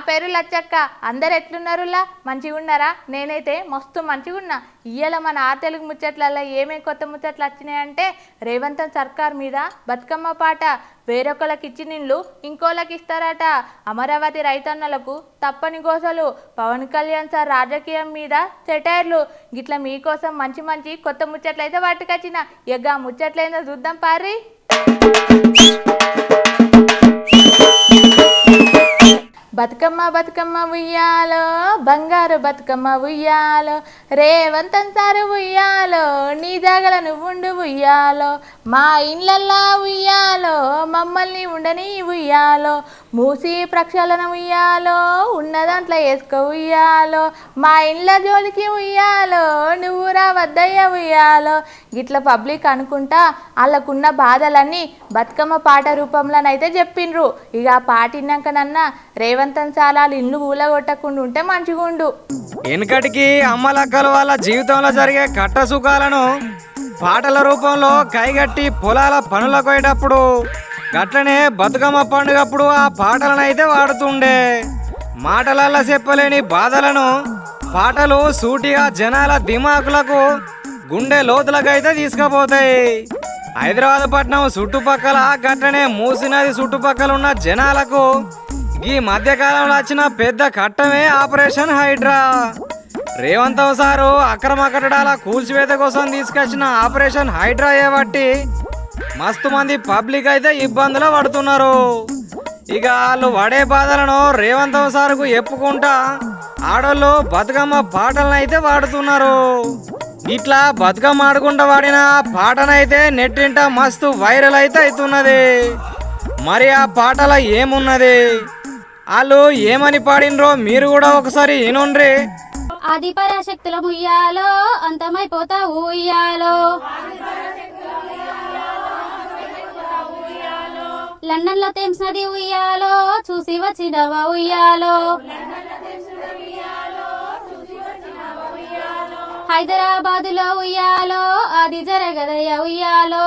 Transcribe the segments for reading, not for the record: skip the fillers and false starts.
పేరు లచ్చక్క. అందరు ఎట్లున్నారులా? మంచిగా ఉన్నారా? నేనైతే మస్తు మంచిగా ఉన్నా. ఇయ్యాల మన తెలుగు ముచ్చట్లలో ఏమేమి కొత్త ముచ్చట్లు వచ్చినాయంటే రేవంత్ సర్కార్ మీద బతుకమ్మ పాట, వేరొకళ్ళకి ఇచ్చిన ఇల్లు ఇంకోళ్ళకి ఇస్తారట, అమరావతి రైతన్నలకు తప్పని గోసలు, పవన్ కళ్యాణ్ సార్ రాజకీయం మీద సెటైర్లు, గిట్ల మీకోసం మంచి మంచి కొత్త ముచ్చట్లు అయితే పట్టుకొచ్చిన. ఇక ముచ్చట్లైందో చూద్దాం పారి. బతుకమ్మ బతుకమ్మ ఉయ్యాలో, బంగారు బతుకమ్మ ఉయ్యాలో, రేవంత్ సారు ఉయ్యాలో, నీ జాగల నువ్వుండు ఉయ్యాలో, మా ఇండ్లల్లా ఉయ్యాలో, మమ్మల్ని ఉండని ఉయ్యాలో, మూసి ప్రక్షాళన ఉయ్యాలో, ఉన్న దాంట్లో వేసుకో ఉయ్యాలో, మా ఇండ్ల జోలికి ఉయ్యాలో, నువ్వు రావద్దయ్య ఉయ్యాలో. గిట్ల పబ్లిక్ అనుకుంటా వాళ్ళకున్న బాధలన్నీ బతుకమ్మ పాట రూపంలోనైతే చెప్పిండ్రు. ఇక ఆ పాట విన్నాకనన్నా రేవంత్ సాలాలు ఇల్లు ఊలగొట్టకుండా ఉంటే మంచిగుండు. వెనకటికి అమ్మలక్కలు వాళ్ళ జీవితంలో జరిగే కట్ట సుఖాలను పాటల రూపంలో కైగట్టి పొలాల పనులకు పోయేటప్పుడు గట్లనే బతుకమ్మ పండుగప్పుడు ఆ పాటలను అయితే వాడుతుండే. మాటలల్లా చెప్పలేని బాధలను పాటలు సూటిగా జనాల దిమాకులకు, గుండె లోతులకైతే తీసుకుపోతాయి. హైదరాబాద్ పట్టణం చుట్టుపక్కల గట్లనే మూసీ నది చుట్టుపక్కల ఉన్న జనాలకు ఈ మధ్యకాలంలో వచ్చిన పెద్ద కట్టమే ఆపరేషన్ హైడ్రా. రేవంత్ సారు అక్రమ కట్టడాల కూల్చివేత కోసం తీసుకొచ్చిన ఆపరేషన్ హైడ్రా ఏబట్టి మస్తు మంది పబ్లిక్ అయితే ఇబ్బందులు పడుతున్నారు. ఇక వాళ్ళు పడే బాధలను రేవంత్ సారుకు చెప్పుకుంటా ఆడోళ్ళు బతుకమ్మ పాటలను అయితే వాడుతున్నారు. ఇట్లా బతుకమ్మ ఆడుకుంటా వాడిన పాటనైతే నెట్టింట మస్తు వైరల్ అయితే అవుతున్నది. మరి ఆ పాటలో ఏమున్నది, వాళ్ళు ఏమని పాడినరో మీరు కూడా ఒకసారి వినుండ్రి. ఆది పరాశక్తుల ఉయ్యాలో, అంతమైపోతా ఉయ్యాలో, లండన్ లో థేమ్స్ నది ఉయ్యాలో, చూసి వచ్చినవా ఉయ్యాలో, హైదరాబాద్ లో ఉయ్యాలో, అది జరగదయ్య ఉయ్యాలో.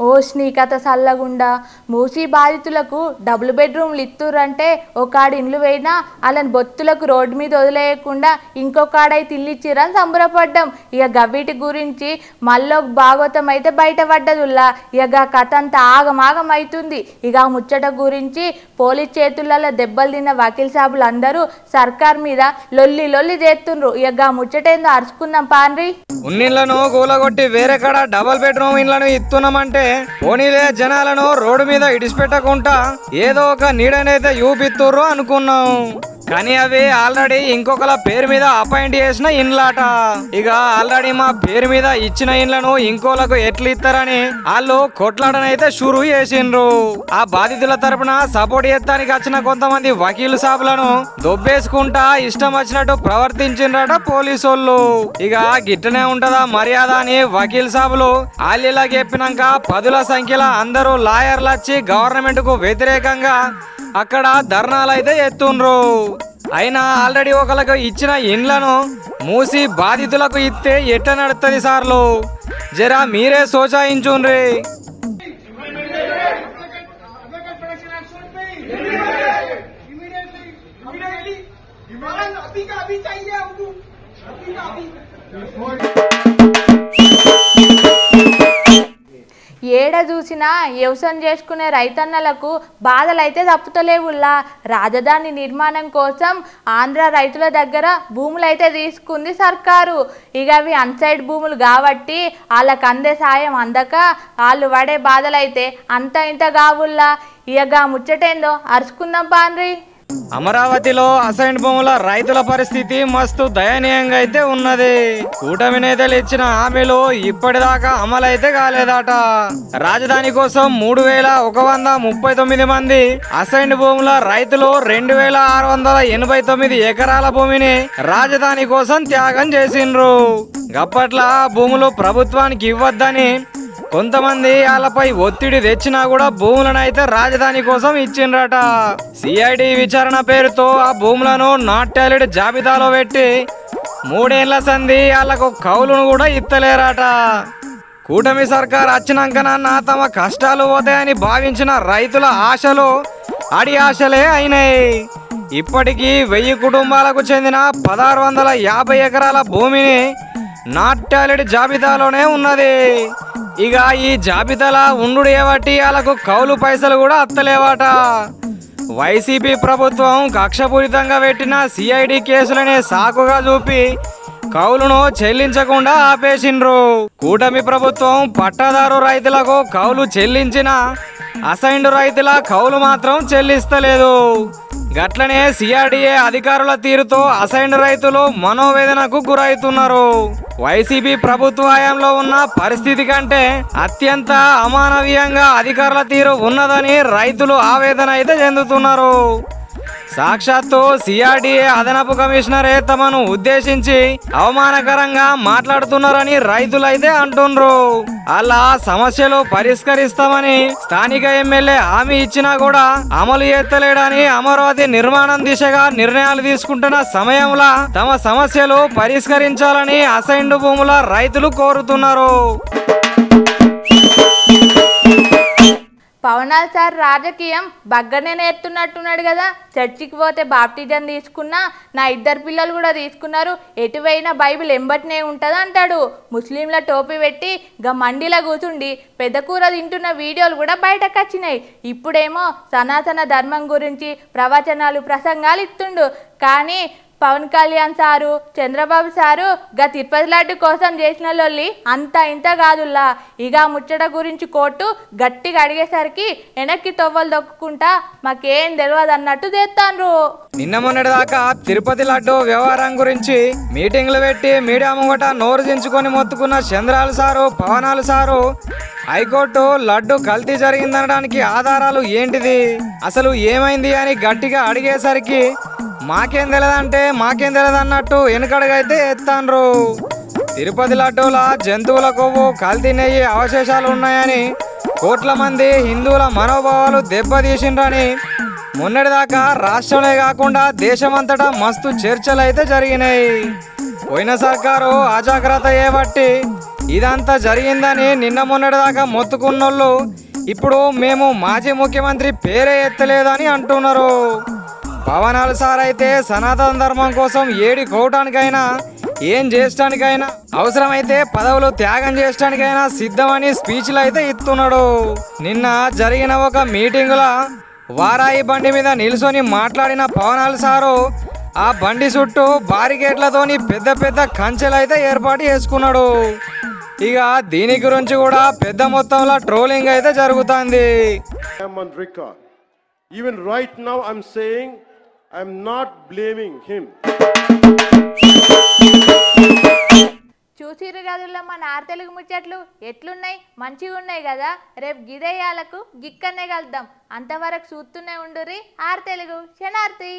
ఓ శ్రీకథ సల్లగుండా మూసీ బాధితులకు డబుల్ బెడ్రూమ్లు ఇత్తురంటే ఒకడు ఇండ్లు వేయినా అలాని బొత్తులకు రోడ్డు మీద వదిలేయకుండా ఇంకొకడైతే ఇల్లు ఇచ్చిరని సంబరపడ్డాం. ఇక గవ్విటి గురించి మళ్ళీ భాగవతం అయితే బయటపడ్డదుల్లా. ఇక కథ అంతా ఆగమాగం అవుతుంది. ఇక ముచ్చట గురించి పోలీస్ చేతులలో దెబ్బలు తిన్న వకీల్ సాబులు అందరూ సర్కార్ మీద లొల్లి లొల్లి చేస్తుండ్రు. ఇక ముచ్చటేందో అరుచుకుందాం పాన్రి. ఉన్నిళ్లను కూలగొట్టి వేరే కాడ డబుల్ బెడ్రూమ్ ఇండ్లను ఇస్తున్నామంటే పోనీలే జనాలను రోడ్డు మీద ఇడిచిపెట్టకుండా ఏదో ఒక నీడనైతే యూపిత్తుర్రు అనుకున్నాం. కానీ అవి ఆల్రెడీ ఇంకొకల పేరు మీద అపాయింట్ చేసిన ఇండ్లాట. ఇక ఆల్రెడీ మా పేరు మీద ఇచ్చిన ఇండ్లను ఇంకోలకు ఎట్లు ఇస్తారని వాళ్ళు కొట్లాడనైతే షురు చేసిండ్రు. ఆ బాధితుల తరపున సపోర్ట్ చేస్తానికి వచ్చిన కొంతమంది వకీలు సాబులను దొబ్బేసుకుంటా ఇష్టం వచ్చినట్టు ప్రవర్తించిండ్రట పోలీసోళ్ళు. ఇక గిట్టనే ఉంటదా మర్యాద అని వకీల్ సాబులు ఆలీలా చెప్పినాక పదుల సంఖ్యలో అందరూ లాయర్లు వచ్చి గవర్నమెంట్ కు వ్యతిరేకంగా అక్కడ ధర్నాలు అయితే ఎత్తుండ్రు. అయినా ఆల్రెడీ ఒకరికి ఇచ్చిన ఇండ్లను మూసి బాధితులకు ఇస్తే ఎట్లా నడుస్తుంది సార్లు? జరా మీరే సోచాయించుండ్రి. ఏడ చూసినా వ్యవసాయం చేసుకునే రైతన్నలకు బాధలైతే తప్పుతలేవుల్లా. రాజధాని నిర్మాణం కోసం ఆంధ్ర రైతుల దగ్గర భూములు అయితే తీసుకుంది సర్కారు. ఇక అవి అన్సైడ్ భూములు కాబట్టి వాళ్ళకు అందే సాయం అందక వాళ్ళు పడే బాధలైతే అంత ఇంత కావుల్లా. ఇక ముచ్చటేందో అరుచుకుందాం పాన్రి. అమరావతిలో అసైన్ భూముల రైతుల పరిస్థితి మస్తు దయనీయంగా అయితే ఉన్నది. కూటమి నేతలు ఇచ్చిన హామీలు ఇప్పటిదాకా అమలైతే కాలేదట. రాజధాని కోసం 3139 మంది అసైన్ భూముల రైతులు 2689 ఎకరాల భూమిని రాజధాని కోసం త్యాగం చేసిండ్రు. గప్పట్ల భూములు ప్రభుత్వానికి ఇవ్వద్దని కొంతమంది వాళ్ళపై ఒత్తిడి తెచ్చినా కూడా భూములను అయితే రాజధాని కోసం ఇచ్చిండ్రట. సిఐడి విచారణ పేరుతో ఆ భూములను నాట్ టాలెడ్ జాబితాలో పెట్టి 3 ఏళ్ల సంధి వాళ్ళకు కౌలును కూడా ఇత్తలేరట. కూటమి సర్కార్ వచ్చినాకనన్న తమ కష్టాలు పోతాయని భావించిన రైతుల ఆశలు అడి ఆశలే అయినాయి. ఇప్పటికీ 1000 కుటుంబాలకు చెందిన 1650 ఎకరాల భూమిని నాట్ టాలెడ్ జాబితాలోనే ఉన్నది. ఇక ఈ జాబితాలో ఉండు ఏవట్టి వాళ్ళకు కౌలు పైసలు కూడా అత్తలేవాట. వైసీపీ ప్రభుత్వం కక్షపూరితంగా పెట్టిన సిఐడి కేసులనే సాకుగా చూపి కౌలును చెల్లించకుండా ఆపేసిండ్రు. కూటమి ప్రభుత్వం పట్టాదారు రైతులకు కౌలు చెల్లించిన అసైన్డ్ రైతుల కౌలు మాత్రం చెల్లిస్తలేదు. గట్లనే సిఆర్డిఏ అధికారుల తీరుతో అసైన్డ్ రైతులు మనోవేదనకు గురవుతున్నారు. వైసీపీ ప్రభుత్వ హయాంలో ఉన్న పరిస్థితి కంటే అత్యంత అమానవీయంగా అధికారుల తీరు ఉన్నదని రైతులు ఆవేదన అయితే చెందుతున్నారు. సాక్షాత్తు సిఆర్డిఏ అదనపు కమిషనరే తమను ఉద్దేశించి అవమానకరంగా మాట్లాడుతున్నారని రైతులైతే అంటుండ్రు. అలా సమస్యలు పరిష్కరిస్తామని స్థానిక ఎమ్మెల్యే హామీ ఇచ్చినా కూడా అమలు చేస్తలేడని అమరావతి నిర్మాణం దిశగా నిర్ణయాలు తీసుకుంటున్న సమయంలో తమ సమస్యలు పరిష్కరించాలని అసైన్డ్ భూముల రైతులు కోరుతున్నారు. పవనాల్ సార్ రాజకీయం బగ్గనే నేర్తున్నట్టున్నాడు కదా. చర్చికి పోతే బాప్టిజం తీసుకున్నా, నా 2 పిల్లలు కూడా తీసుకున్నారు, ఎటువైనా బైబిల్ ఎంబటినే ఉంటుంది అంటాడు. ముస్లింల టోపీ పెట్టి మండిలా కూర్చుండి పెద్ద కూర తింటున్న వీడియోలు కూడా బయటకు వచ్చినాయి. ఇప్పుడేమో సనాతన ధర్మం గురించి ప్రవచనాలు ప్రసంగాలు ఇస్తుండు. కానీ పవన్ కళ్యాణ్ సారు, చంద్రబాబు సారు తిరుపతి లడ్డు కోసం చేసిన లొల్లి అంత ఇంత కాదుల్లా. ఇక ముచ్చట గురించి కోర్టు గట్టిగా అడిగేసరికి వెనక్కి తొవ్వలు దొక్కుంటా మాకేం తెలియదు అన్నట్టు చేస్తాండ్రు. నిన్న మొన్నటి దాకా తిరుపతి లడ్డు వ్యవహారం గురించి మీటింగ్లు పెట్టి మీడియా ముంగట నోరు దించుకొని మొత్తుకున్న చంద్రాలు సారు, పవనాలు సారు హైకోర్టు లడ్డు కల్తీ జరిగిందనడానికి ఆధారాలు ఏంటిది, అసలు ఏమైంది అని గట్టిగా అడిగేసరికి మాకేం తెలియదు అన్నట్టు వెనుకడుగైతే ఎత్తాన్రు. తిరుపతి లడ్డూల జంతువుల కొవ్వు, కల్తీ నెయ్యి అవశేషాలు ఉన్నాయని కోట్ల మంది హిందువుల మనోభావాలు దెబ్బతీసిండ్రని మొన్నటిదాకా రాష్ట్రంలో కాకుండా దేశమంతటా మస్తు చర్చలు అయితే జరిగినాయి. పోయిన సర్కారు అజాగ్రత్త చేయబట్టి ఇదంతా జరిగిందని నిన్న మొన్నటిదాకా మొత్తుకున్నోళ్ళు ఇప్పుడు మేము మాజీ ముఖ్యమంత్రి పేరే ఎత్తలేదని అంటున్నారు. పవనాలు సార్ అయితే సనాతన ధర్మం కోసం ఏడి కోవటానికైనా ఏం చేయడానికైనా అవసరమైతే పదవులు త్యాగం చేయడానికైనా సిద్ధమని స్పీచ్లు అయితే ఇస్తున్నాడు. నిన్న జరిగిన ఒక మీటింగులో వారాయి బండి మీద నిల్చొని మాట్లాడిన పవనాలు సారు ఆ బండి చుట్టూ బారికేట్లతోని పెద్ద పెద్ద కంచెలు అయితే ఏర్పాటు చేసుకున్నాడు. ఇక దీని గురించి కూడా పెద్ద మొత్తంలో ట్రోలింగ్ అయితే జరుగుతుంది. Even right now I'm saying I'm not blaming him. చూసిరు గదుల్లో మన ఆర్ తెలుగు ముచ్చట్లు ఎట్లున్నాయి, మంచిగా ఉన్నాయి కదా. రేపు గిదేయాలకు గిక్కనే కలుద్దాం. అంతవరకు చూస్తూనే ఉండుర్రి ఆర్ తెలుగు. శనార్థి.